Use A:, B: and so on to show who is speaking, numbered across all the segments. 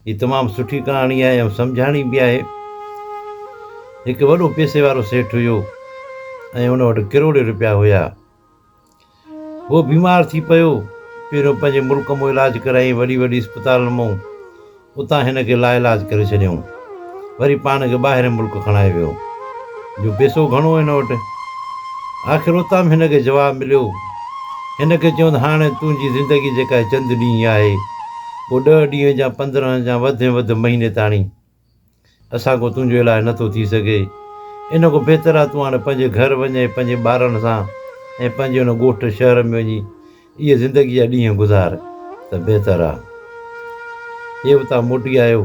A: हीअ तमामु सुठी कहाणी आहे ऐं सम्झाणी बि आहे। हिकु वॾो पैसे वारो सेठ हुयो ऐं हुन वटि किरोड़े रुपया हुया। उहो बीमार थी पियो। पहिरियों पंहिंजे मुल्क मां इलाजु कराई, वॾी वॾी अस्पताल मां, उतां हिन खे लाइलाज करे छॾियऊं। वरी पाण खे ॿाहिरि मुल्क खणाए वियो, जो पैसो घणो हिन वटि। आख़िर उतां बि हिन खे जवाबु मिलियो। हिन खे चवनि हाणे तुंहिंजी ज़िंदगी जेका चंद ॾींहं आहे, पोइ 10 ॾींहं या 15 या वधि में वधि महीने ताणी असांखां तुंहिंजो इलाजु नथो थी सघे। इन खां बहितर आहे तूं हाणे पंहिंजे घर वञे, पंहिंजे ॿारनि सां ऐं पंहिंजे हुन ॻोठ शहर में वञी इहे ज़िंदगी जा ॾींहं गुज़ार, त बहितर आहे। इहे उतां मोटी आयो।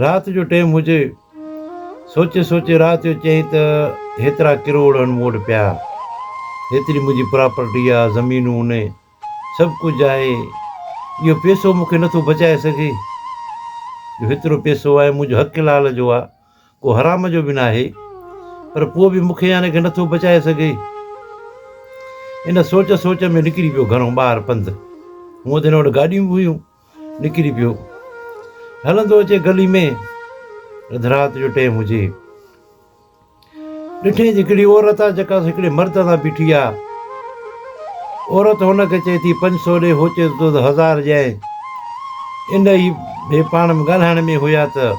A: राति जो टाइम हुजे, सोचे सोचे राति जो चई त हेतिरा किरोड़ मूं वटि पिया, हेतिरी मुंहिंजी प्रॉपर्टी आहे, ज़मीनूं उन सभु कुझु आहे, इहो पैसो मूंखे नथो बचाए सघे। जो हेतिरो पैसो आहे मुंहिंजो हक़ लाल जो आहे, को हराम जो बि न आहे, पर पोइ बि मूंखे यानी की नथो बचाए सघे। इन सोच सोच में निकिरी पियो घणो ॿाहिरि पंधु। हूअं त हिन वटि गाॾियूं बि हुयूं। निकिरी पियो, हलंदो अचे गली में, अधु राति जो टाइम हुजे। ॾिठे हिकिड़ी औरत आहे जेका हिकिड़े मर्द सां बीठी आहे। औरत हुनखे चए थी 500 ॾे, हो चए थो त 1000 ॾियां। इन ई हे पाण में ॻाल्हाइण में हुया त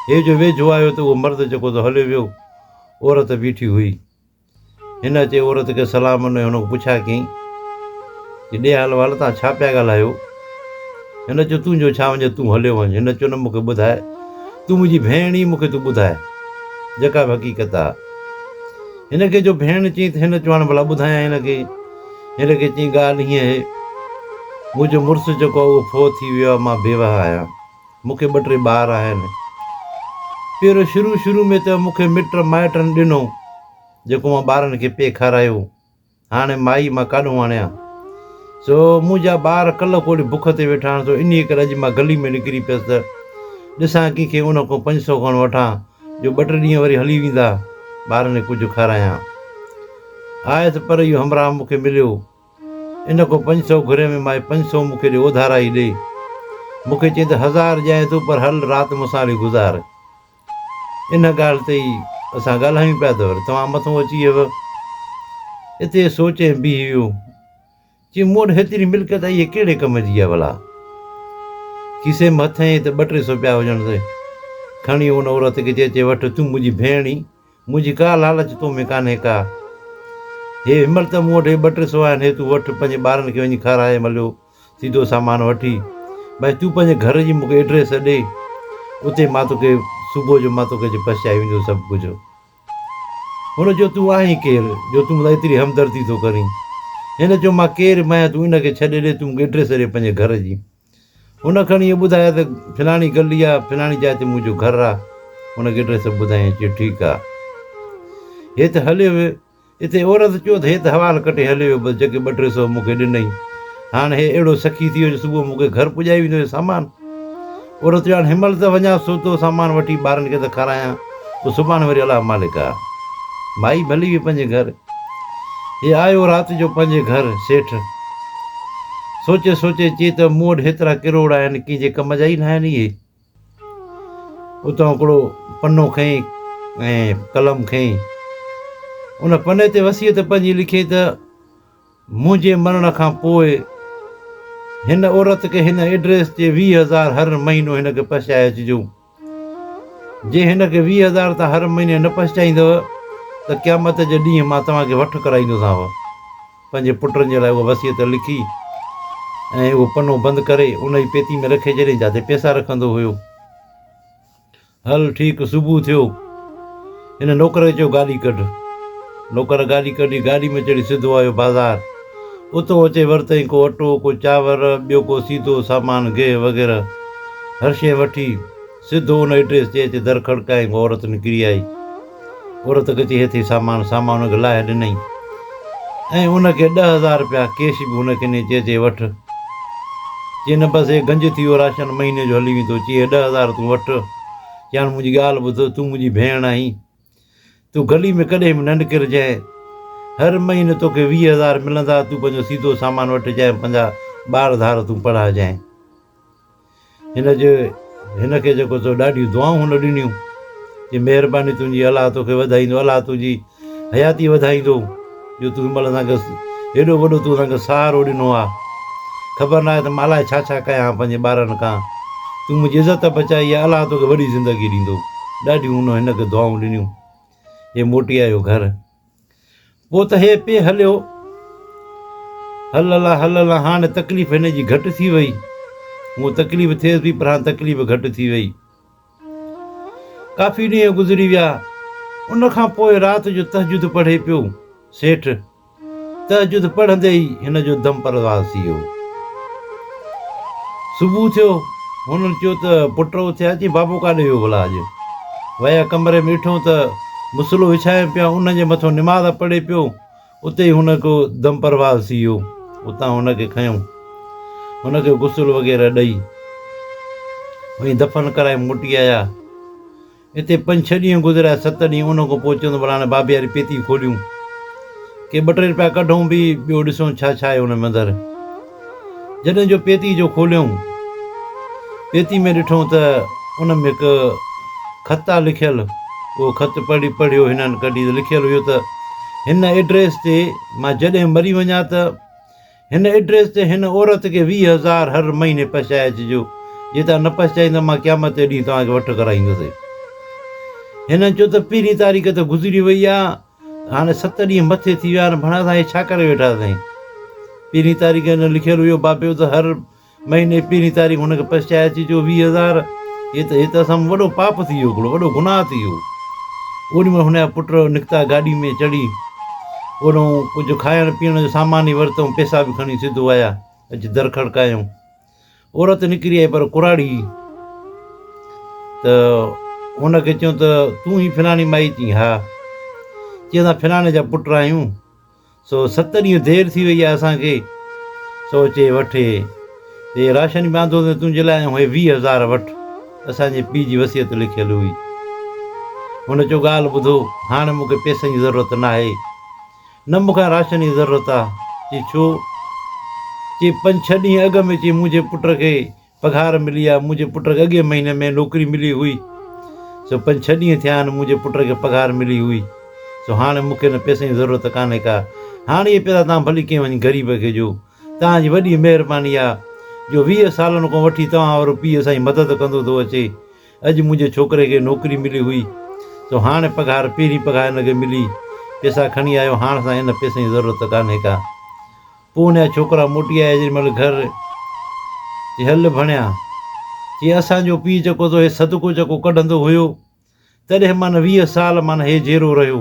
A: हे जो वेझो आयो त उहो मर्द जेको त हलियो वियो। औरत बीठी हुई। हिन चए औरत खे सलाम न, हुन पुछा कयईं कि ॾे हाल वाल तव्हां छा पिया ॻाल्हायो? हिन चयो तुंहिंजो छा वञे, तूं हलियो वञ। हिन चयो न, मूंखे ॿुधाए, तूं मुंहिंजी भेण ई, मूंखे तूं ॿुधाए जेका बि हक़ीक़त आहे। हिन खे जो भेण चई त हिन चयो हाणे भला ॿुधायां हिन खे। हिन खे चई ॻाल्हि हीअं आहे, मुंहिंजो मुड़ुसु जेको आहे उहो फौत थी वियो आहे, मां बेवाह आहियां, मूंखे 2-3 ॿार आहिनि। पहिरियों शुरू में त मूंखे मिट माइटनि ॾिनो जेको मां ॿारनि खे पे खारायो। हाणे माई मां काॾों आणियां? सो मुंहिंजा ॿार कल्ह कोड़ी बुख ते वेठा आहिनि। सो इन करे अॼु मां गली में निकिरी पियसि त ॾिसां कंहिंखे उन खां 500 खण वठां, जो 2-3 ॾींहं वरी हली वेंदा, ॿारनि खे कुझु खारायां। आयसि पर इहो हमराह मूंखे मिलियो। इन खां 500 घुरे में मां 500 मूंखे ॾे, उधारा ई ॾे। मूंखे चई त 1000 ॾियां थो, पर हल राति मूंसां हली गुज़ार। इन ॻाल्हि ते ई असां ॻाल्हायूं पिया त वरी तव्हां मथां अची वियव। हिते सोचे बीह वियो, चई मूं वटि हेतिरी मिल्कियत आहे, इहे कहिड़े कम जी आहे भला? खीसे में हथ हईं त 200-300 पिया हुजनि ते खणी उन औरत खे चए वठि, तूं मुंहिंजी भेण ई, मुंहिंजी का लालच तो में कान्हे का। हे हिनमहिल त मूं वटि 200-300 आहिनि, हे तूं वठि, पंहिंजे ॿारनि खे वञी खाराए मलियो, सीधो सामान वठी। भई तूं पंहिंजे घर जी मूंखे एड्रेस ॾे, उते मां तोखे सुबुह जो मां तोखे पहुचाए वेंदो सभु कुझु। हुन चयो तूं आहीं केरु जो तूं मूंसां एतिरी हमदर्दी थो करीं? हिन चयो मां केरु मां, तूं इन खे छॾे ॾे, तूं मूंखे एड्रेस ॾे पंहिंजे घर जी। हुन खणी इहो ॿुधाया त फलाणी गली आहे, फलाणी जाइ ते मुंहिंजो घरु आहे। हुनखे एड्रेस ॿुधाईं। चयो ठीकु आहे, हे त हलियो वियो। हिते औरत चयो त हे त हवाल कटे हलियो वियो, बसि जेके 200-300 मूंखे ॾिनई। हाणे हे अहिड़ो सखी थी वियो जो सुबुह मूंखे घर पुॼाए वेंदो सामान। औरत चयो हाणे हिनमहिल त वञा सोतो सामान वठी, ॿारनि खे त खारायां, पोइ सुभाणे वरी अलाह मालिक आहे। माई भली हुई पंहिंजे घर। हे आयो राति जो पंहिंजे घर सेठ। सोचे सोचे चई त मूं वटि हेतिरा किरोड़ आहिनि, कंहिंजे कम जा ई न आहिनि इहे। उतां हिकिड़ो पनो खईं ऐं कलम खईं। उन पने ते वसीयत पंहिंजी लिखी त मुंहिंजे मरण खां पोइ हिन औरत खे हिन एड्रेस ते 20,000 हर महीनो हिन खे पहुचाए अचिजो। जे हिन खे 20,000 त हर महीने न पहुचाईंदव त क़यामत जे ॾींहुं मां तव्हांखे वठि कराईंदोसांव। पंहिंजे पुटनि जे लाइ उहा वसीयत लिखी ऐं उहो पनो बंदि करे उन जी पेती में रखे छॾियईं, जिते पैसा रखंदो हुयो। हल ठीकु, सुबुह थियो। हिन नौकर खे चयो गाॾी कढ। नौकर गाॾी कढी, गाॾी में चढ़ी सिधो आयो बाज़ारि। उतो अचे वरितईं को अटो, को चांवर, ॿियो को सीधो सामान, गिह वग़ैरह हर शइ वठी सिधो उन एड्रेस ते अचे। दर खड़काई, औरत निकिरी आई। औरत खे चई हेठि सामान हुनखे लाहे ॾिनई ऐं उनखे 10,000 रुपया कैश बि हुनखे ॾिनई। चए वठि। चई न बसि हे गंज थी वियो, राशन महीने जो हली वेंदो। चई 10,000 तूं वठि। चई हाणे मुंहिंजी ॻाल्हि ॿुध, तूं मुंहिंजी भेण आहीं, तूं गली में कॾहिं बि न निकिरजांइ। हर महीने तोखे 20,000 मिलंदा, तूं पंहिंजो सीधो सामान वठिजांइ, पंहिंजा ॿार धार तूं पढ़ाइजांइ। हिन जो हिन खे जेको तो ॾाढियूं दुआऊं हुन ॾिनियूं कि महिरबानी तुंहिंजी, अलाह तोखे वधाईंदो, अलाह तुंहिंजी हयाती वधाईंदो, जो तूं हिन महिल असांखे हेॾो वॾो तूं असांखे सहारो ॾिनो आहे। ख़बर न आहे त मां अलाए छा छा कयां पंहिंजे ॿारनि खां, तूं मुंहिंजी इज़त बचाई आहे, अलाह तोखे वॾी ज़िंदगी ॾींदो। ॾाढियूं हुन हिनखे दुआऊं ॾिनियूं। हे मोटी आयो घर। पोइ त हे पे हलियो, हल हाणे तकलीफ़ हिन जी घटि थी वई। उहो तकलीफ़ थिएसि पई पर हाणे तकलीफ़ घटि थी वई। काफ़ी ॾींहं गुज़री विया। उन खां पोइ राति जो तहजुद पढ़े पियो सेठ। तहजुद पढ़ंदे ई हिन जो दम परवाज़ थी वियो। सुबुह थियो, हुननि चयो त पुट उथिया, अची बाबो काॾे वियो भला अॼु? विया कमरे में, ॾिठो त मुसलो विछाए पिया, उनजे मथां निमाज़ पढ़े पियो। उते ई हुनखे दम परवाज़ थी वियो। उतां हुनखे खयूं, हुनखे गुसुल वग़ैरह ॾेई वरी दफ़न कराए मोटी आया। हिते 5-6 ॾींहं गुज़रिया, 7 ॾींहं। उन खां पोइ चवंदो भला हाणे बाबे वारी पेती खोलियूं, के 2-3 रुपया कढूं बि, ॿियो ॾिसूं छा छा आहे हुन में अंदरि। जॾहिं जो पेती जो खोलियूं, पेती में ॾिठूं त उन में हिकु ख़त आहे लिखियलु। उहो ख़त पढ़ियो हिननि कढी, त लिखियलु हुयो त हिन एड्रेस ते मां जॾहिं मरी वञा त हिन एड्रेस ते हिन औरत खे 20,000 हर महीने पहुचाए अचिजो। जे तव्हां न पहुचाईंदा मां क़यामत जे ॾींहुं तव्हांखे वठि कराईंदुसि। हिन चयो त 1 तारीख़ त गुज़री वई आहे, हाणे 7 ॾींहं मथे थी विया आहिनि, भणा सां हे छा करे वेठा साईं? 1 तारीख़ हिन लिखियलु हुयो बाबे जो त हर महीने 1 तारीख़ हुनखे पहुचाए अचिजो 20,000। हे त असां वॾो पाप थी वियो, हिकिड़ो वॾो गुनाह थी वियो। ओॾी महिल हुनजा पुट निकिता गाॾी में चढ़ी, ओॾो कुझु खाइण पीअण जो सामान ई वरितऊं, पैसा बि खणी सिधो आया, अची दर खड़कायूं। औरत निकिरी आई पर कुराड़ी। त हुनखे चयूं त तूं ई फलाणी माई? चई हा। चई असां फलाणे जा पुट आहियूं, सो 7 ॾींहं देरि थी वई आहे असांखे, सो चए वठे हे राशन बांधो त तुंहिंजे लाइ हे 20,000 वठि, असांजे पीउ जी वसियत लिखियलु हुई। हुन चयो ॻाल्हि ॿुधो, हाणे मूंखे पैसनि जी ज़रूरत न आहे, न मूंखां राशन जी ज़रूरत आहे। चई छो? चई 5-6 ॾींहं अॻु में चई मुंहिंजे पुट खे पघार मिली आहे, मुंहिंजे पुट खे अॻे महीने में नौकिरी मिली हुई, सो 5-6 ॾींहं थिया आहिनि मुंहिंजे पुट खे पघार मिली हुई, सो हाणे मूंखे न पैसनि जी ज़रूरत कान्हे का। हाणे इहे पैसा तव्हां भली कंहिं वञी ग़रीब खे ॾियो, तव्हांजी वॾी महिरबानी आहे जो 20 सालनि खां वठी तव्हां वारो पीउ असांजी मदद कंदो थो अचे। अॼु मुंहिंजे छोकिरे खे नौकिरी मिली हुई, सो हाणे पघार, पहिरीं पघार हिनखे मिली, पैसा खणी आयो, हाणे सां हिन पैसनि जी ज़रूरत कान्हे का। पोइ हुनजा छोकिरा मोटी आया जेॾी महिल घर, चई हल भणिया, चई असांजो पीउ जेको तो हे सदको जेको कढंदो हुयो, तॾहिं माना 20 साल माना हे जहिड़ो रहियो।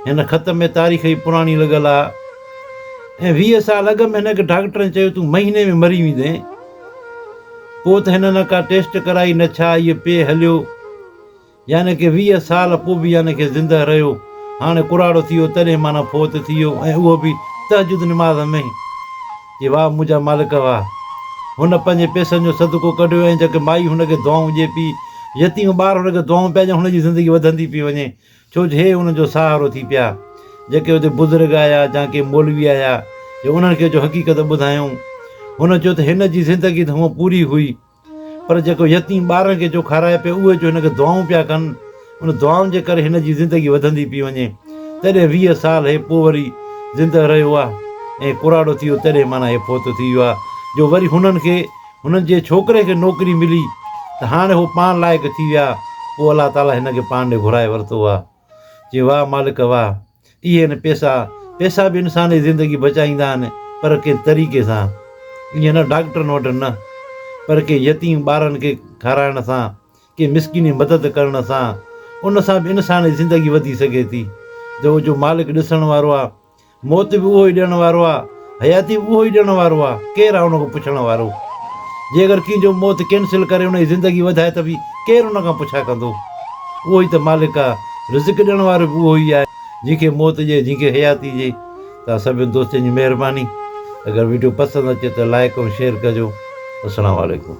A: हिन ख़त में तारीख़ ई पुराणी लॻल आहे। ऐं 20 साल अॻु में हिनखे डॉक्टरनि चयो तूं महीने में मरी वेंदे। पोइ त हिन न का टेस्ट कराई न छा, इहो पे हलियो, यानी कि 20 साल पोइ बि यानी कि ज़िंदह रहियो। हाणे कुराड़ो थी वियो, तॾहिं माना फोत थी वियो, ऐं उहो बि तहजुद निमाज़ में। चई वाह मुंहिंजा मालिक वाह, हुन पंहिंजे पैसनि जो सदको कढियो, ऐं जेके माई हुनखे दुआऊं ॾिए पई, यतीम ॿार हुनखे दुआऊं पिया ॾियनि, हुनजी ज़िंदगी वधंदी पई वञे, छो जो हे हुनजो सहारो थी पिया। जेके हुते बुज़ुर्ग आया या के मौलवी आया, जो उन्हनि खे जो हक़ीक़त ॿुधायूं, हुन चयो त हिन जी ज़िंदगी त हूअं पूरी हुई, पर जेको यतीम ॿारनि खे जो खाराए पियो, उहे जो हिनखे दुआऊं पिया कनि, उन दुआउनि जे करे हिन जी ज़िंदगी वधंदी पई वञे। तॾहिं 20 साल हे पोइ वरी ज़िंदह रहियो आहे, ऐं कुराड़ो थी वियो, तॾहिं माना हे फोत थी वियो आहे। जो वरी हुननि खे, हुननि जे छोकिरे खे नौकिरी मिली, त हाणे उहो पाण लाइक़ु थी विया। पोइ अलाह ताला हिनखे पाण ॾे घुराए वरितो आहे। चई वाह मालिक वाह, इहे आहिनि पैसा बि इंसान जी ज़िंदगी बचाईंदा आहिनि, पर कंहिं तरीक़े सां, ईअं न डॉक्टरनि वटि न, पर कंहिं यतीम ॿारनि खे खाराइण सां, कंहिं मिसकिनी मदद करण सां, उन सां बि इंसान जी ज़िंदगी वधी सघे थी। जो मालिक ॾिसण वारो आहे, मौत बि उहो ई ॾियण वारो आहे, हयाती बि उहो ई ॾियण वारो आहे, केरु आहे उनखां पुछण वारो? जे अगरि कंहिंजो मौत कैंसिल करे उनजी ज़िंदगी वधाए त बि केरु उन खां पुछा कंदो? उहो ई त मालिक आहे। रिज़्क़ ॾियण वारो बि उहो ई आहे, जंहिंखे मौत ॾिए, जंहिंखे हयाती ॾिए। तव्हां सभिनि दोस्तनि जी महिरबानी। अगरि वीडियो पसंदि अचे त लाइक ऐं शेयर कजो। अस्सलामु अलैकुम।